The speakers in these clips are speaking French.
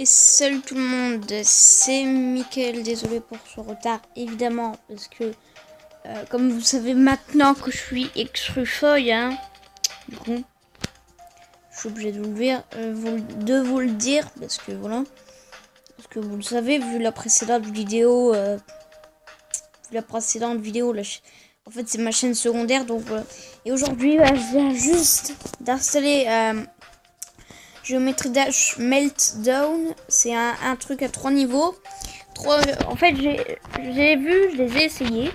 Et salut tout le monde, c'est Mickaël, désolé pour ce retard évidemment parce que comme vous savez maintenant que je suis extrufeuille, bon, je suis obligé de vous le dire parce que voilà, parce que vous le savez vu la précédente vidéo, en fait c'est ma chaîne secondaire donc voilà. Et aujourd'hui je viens juste d'installer Geometry Dash Meltdown, c'est un truc à 3 niveaux. En fait, je les ai essayés.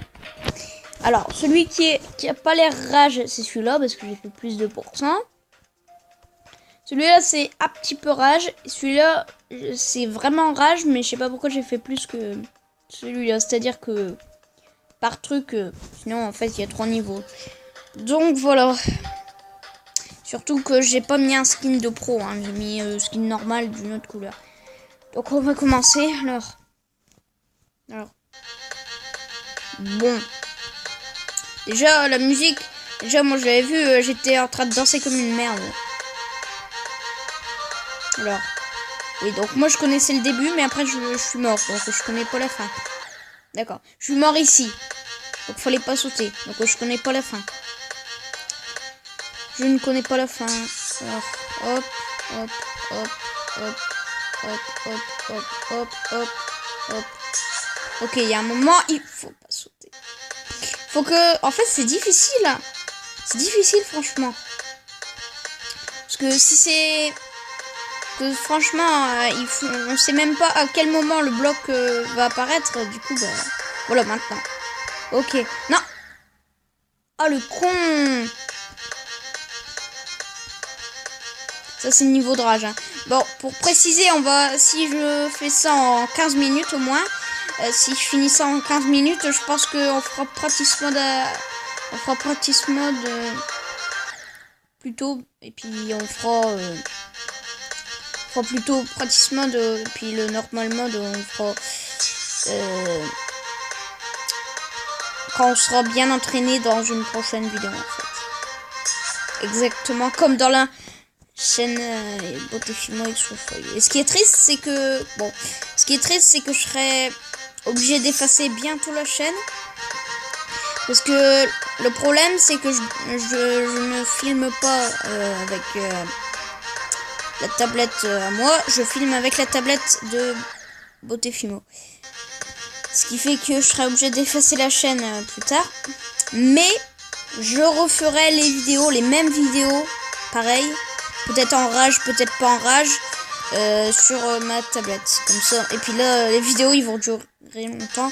Alors, celui qui a pas l'air rage, c'est celui-là, parce que j'ai fait plus de pourcents. Celui-là, c'est un petit peu rage. Celui-là, c'est vraiment rage, mais je sais pas pourquoi j'ai fait plus que celui-là. C'est-à-dire que par truc, sinon, en fait, il y a 3 niveaux. Donc, voilà. Surtout que j'ai pas mis un skin de pro, j'ai mis skin normal d'une autre couleur. Donc on va commencer alors. Bon. Déjà la musique, moi je l'avais vu, j'étais en train de danser comme une merde. Alors. Oui, donc moi je connaissais le début, mais après je suis mort, donc je connais pas la fin. D'accord. Je suis mort ici. Donc fallait pas sauter. Donc je connais pas la fin. Je ne connais pas la fin. Alors, hop, hop, hop, hop, hop, hop, hop, hop, hop, hop. Ok, il y a un moment, il faut pas sauter. Faut que... En fait, c'est difficile. C'est difficile, franchement. Parce que si c'est... Que franchement, on sait même pas à quel moment le bloc va apparaître. Du coup, bah... Voilà, maintenant. Ok. Non. Ah, le con. Ça, c'est le niveau de rage. Bon, pour préciser, si je fais ça en 15 minutes au moins, si je finis ça en 15 minutes, je pense qu'on fera practice mode, plutôt, et puis on fera plutôt practice mode, et puis le normal mode, on fera quand on sera bien entraîné dans une prochaine vidéo, en fait. Exactement comme dans la chaîne Beauté-Fimo Extrufeuille. Et ce qui est triste, c'est que je serai obligé d'effacer bientôt la chaîne. Parce que le problème, c'est que je ne filme pas avec la tablette à moi. Je filme avec la tablette de Beauté-Fimo. Ce qui fait que je serai obligé d'effacer la chaîne plus tard. Mais je referai les mêmes vidéos, pareil. Peut-être en rage, peut-être pas en rage, sur ma tablette. Comme ça. Et puis là, les vidéos, ils vont durer longtemps.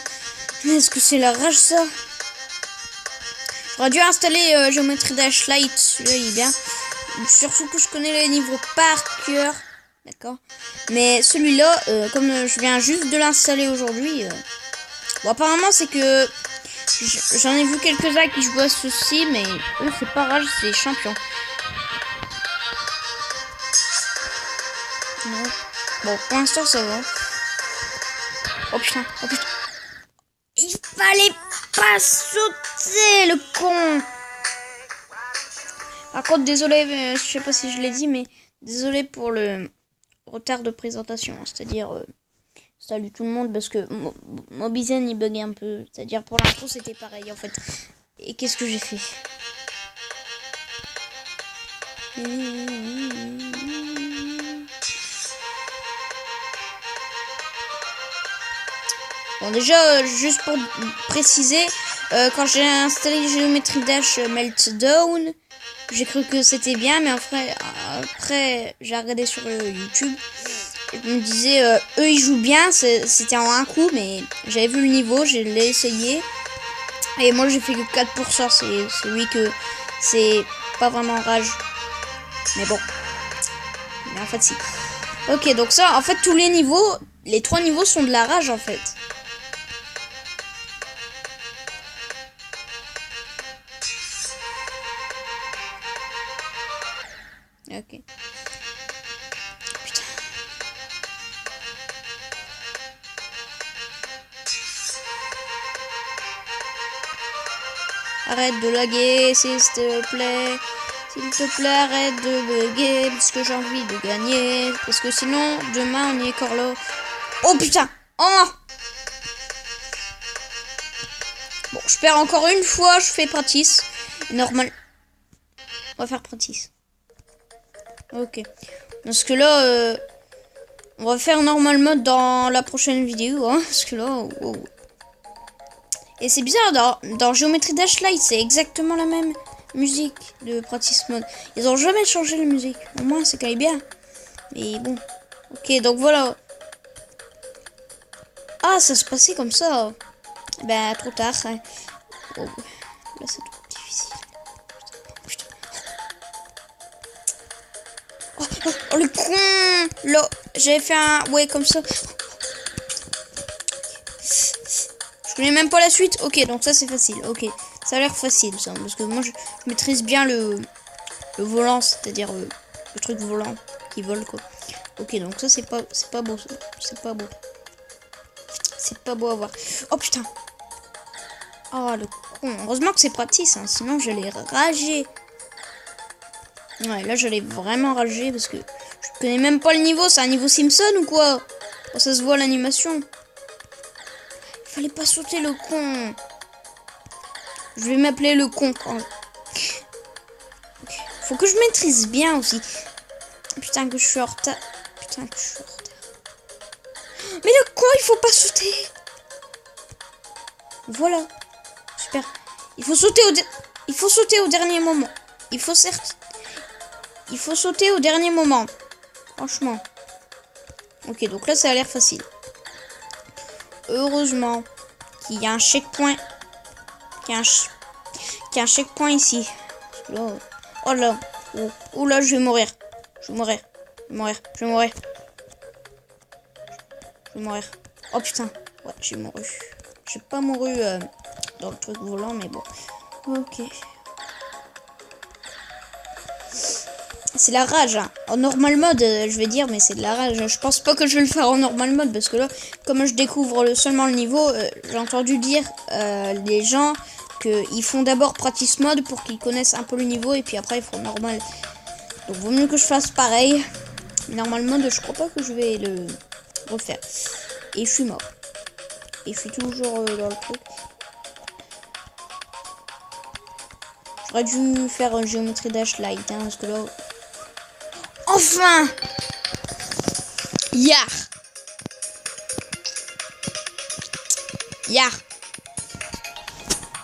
Mais est-ce que c'est la rage, ça? J'aurais dû installer Geometry Dash Lite. Celui-là, il est bien. Surtout que je connais les niveaux par cœur. D'accord. Mais celui-là, comme je viens juste de l'installer aujourd'hui... Bon, apparemment, c'est que... J'en ai vu quelques-uns qui jouent à ceci, mais eux, c'est pas rage, c'est champion. Non. Bon, pour l'instant, ça va. Oh putain, oh putain. Il fallait pas sauter, le con. Par contre, désolé, je sais pas si je l'ai dit, mais désolé pour le retard de présentation. C'est-à-dire, salut tout le monde, parce que Mobizen, il buguait un peu. C'est-à-dire, pour l'intro, c'était pareil, en fait. Et qu'est-ce que j'ai fait? Bon, déjà, juste pour préciser, quand j'ai installé Geometry Dash Meltdown, j'ai cru que c'était bien, mais après j'ai regardé sur YouTube. Je me disais, eux ils jouent bien, c'était en un coup, mais j'avais vu le niveau, je l'ai essayé. Et moi j'ai fait que 4%, c'est celui que c'est pas vraiment rage. Mais bon. Mais en fait si. Ok, donc ça, en fait tous les niveaux, les 3 niveaux sont de la rage en fait. Ok. Putain. Arrête de laguer, s'il te plaît. S'il te plaît, arrête de bugger, parce que j'ai envie de gagner. Parce que sinon, demain, on y est encore là. Oh putain! Oh! Bon, je perds encore une fois, je fais practice. Normal. On va faire practice. Ok. Parce que là, on va faire normal mode dans la prochaine vidéo. Hein, parce que là, oh. Et c'est bizarre, dans Geometry Dash Light, c'est exactement la même musique de practice mode. Ils ont jamais changé la musique. Au moins, c'est quand même bien. Mais bon. Ok, donc voilà. Ah, ça se passait comme ça. Ben, trop tard. Hein. Oh. Là, c'est trop difficile. Putain. Oh, le con. Là, j'avais fait un... Ouais, comme ça. Je connais même pas la suite. Ok, donc ça, c'est facile. Ok, ça a l'air facile, ça. Parce que moi, je maîtrise bien le volant. C'est-à-dire le truc volant qui vole, quoi. Ok, donc ça, c'est pas beau, ça. C'est pas beau. C'est pas beau à voir. Oh, putain. Oh, le con. Heureusement que c'est pratique, hein. Sinon, j'allais rager. Ouais, là, j'allais vraiment rager parce que je connais même pas le niveau. C'est un niveau Simpson ou quoi? Oh, ça se voit l'animation. Fallait pas sauter, le con. Je vais m'appeler le con. Okay. Faut que je maîtrise bien aussi. Putain que je suis en retard. Putain que je suis en retard. Mais le con, il faut pas sauter. Voilà. Super. Il faut sauter au dernier moment. Il faut sauter au dernier moment. Franchement. Ok, donc là, ça a l'air facile. Heureusement qu'il y a un checkpoint. Qu'il y a un checkpoint ici. Là, oh là. Oh là, je vais mourir. Je vais mourir. Oh putain. Ouais, j'ai mouru. J'ai pas mouru dans le truc volant, mais bon. Ok. C'est la rage. Hein. En normal mode, je vais dire, mais c'est de la rage. Je pense pas que je vais le faire en normal mode, parce que là, comme je découvre seulement le niveau, j'ai entendu dire des gens qu'ils font d'abord practice mode pour qu'ils connaissent un peu le niveau, et puis après ils font normal. Donc vaut mieux que je fasse pareil. Normal mode, je crois pas que je vais le refaire. Et je suis mort. Et je suis toujours dans le truc. J'aurais dû faire un Geometry Dash Light, hein, parce que là... Enfin! Yar!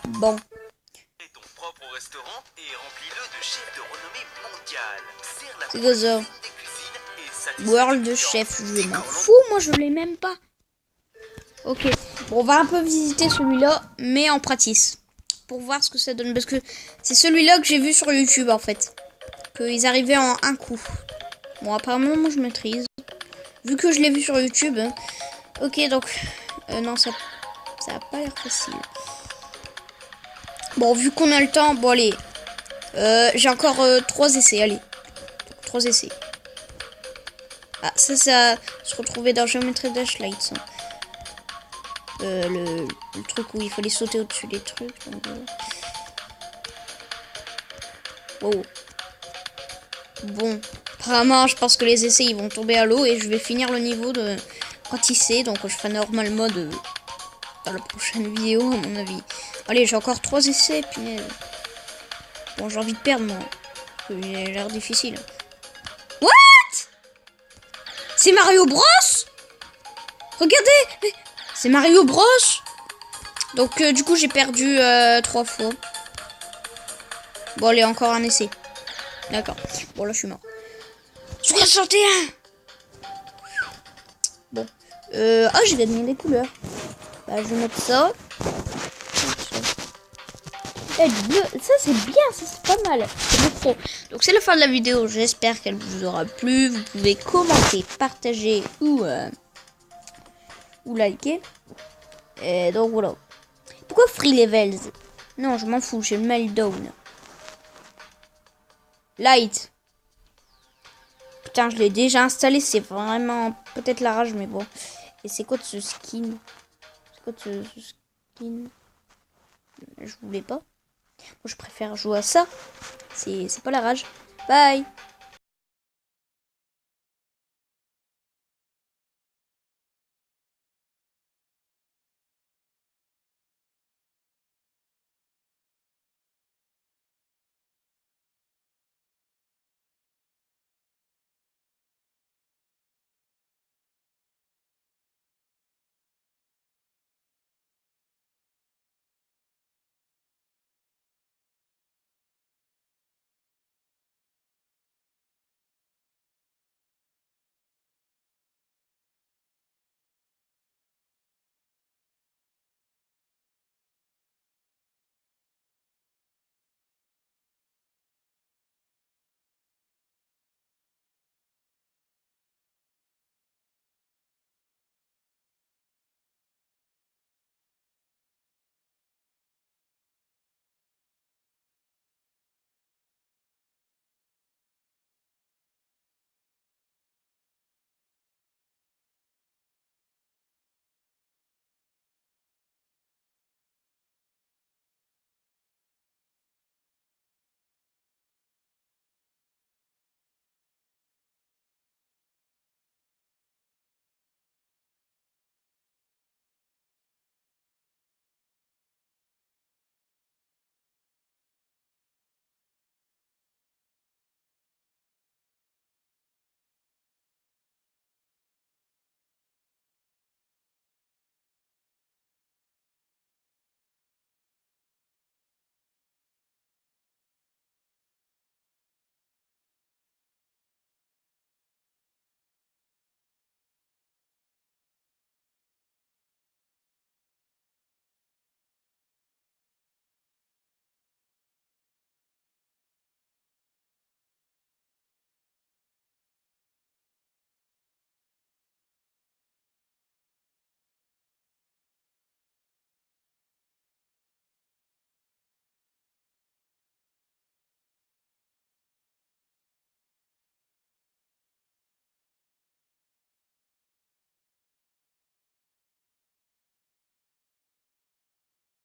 Bon. Ton propre restaurant et remplis-le de chefs de renommée mondiale. C'est Gozer. World Chef, je m'en fous, moi je l'ai même pas. Ok, bon, on va un peu visiter celui-là, mais en practice. Pour voir ce que ça donne, parce que c'est celui-là que j'ai vu sur YouTube en fait. Qu'ils arrivaient en un coup. Bon, apparemment, moi je maîtrise. Vu que je l'ai vu sur YouTube. Hein. Ok, donc... non, ça a pas l'air facile. Bon, vu qu'on a le temps, bon allez. J'ai encore 3 essais, allez. 3 essais. Ah, ça se retrouvait dans Geometry Dash Light. Hein. Le truc où il fallait sauter au-dessus des trucs. Donc, oh. Bon. Apparemment, je pense que les essais ils vont tomber à l'eau et je vais finir le niveau de praticer. Donc, je ferai normal mode dans la prochaine vidéo, à mon avis. Allez, j'ai encore 3 essais. Puis, bon, j'ai envie de perdre, moi. Il a l'air difficile. What? C'est Mario Bros? Regardez! C'est Mario Bros? Donc, du coup, j'ai perdu 3 fois. Bon, allez, encore un essai. D'accord. Bon, là, je suis mort. 61! Bon. Ah, j'ai gagné des couleurs. Bah, je vais mettre ça. Et bleu. Ça, c'est bien. Ça, c'est pas mal. C'est trop. Donc, c'est la fin de la vidéo. J'espère qu'elle vous aura plu. Vous pouvez commenter, partager ou liker. Et donc, voilà. Pourquoi Free Levels? Non, je m'en fous. J'ai le Meltdown. Light. Putain, je l'ai déjà installé. C'est vraiment peut-être la rage, mais bon. Et c'est quoi de ce skin? C'est quoi de ce skin? Je voulais pas. Moi, je préfère jouer à ça. C'est pas la rage. Bye.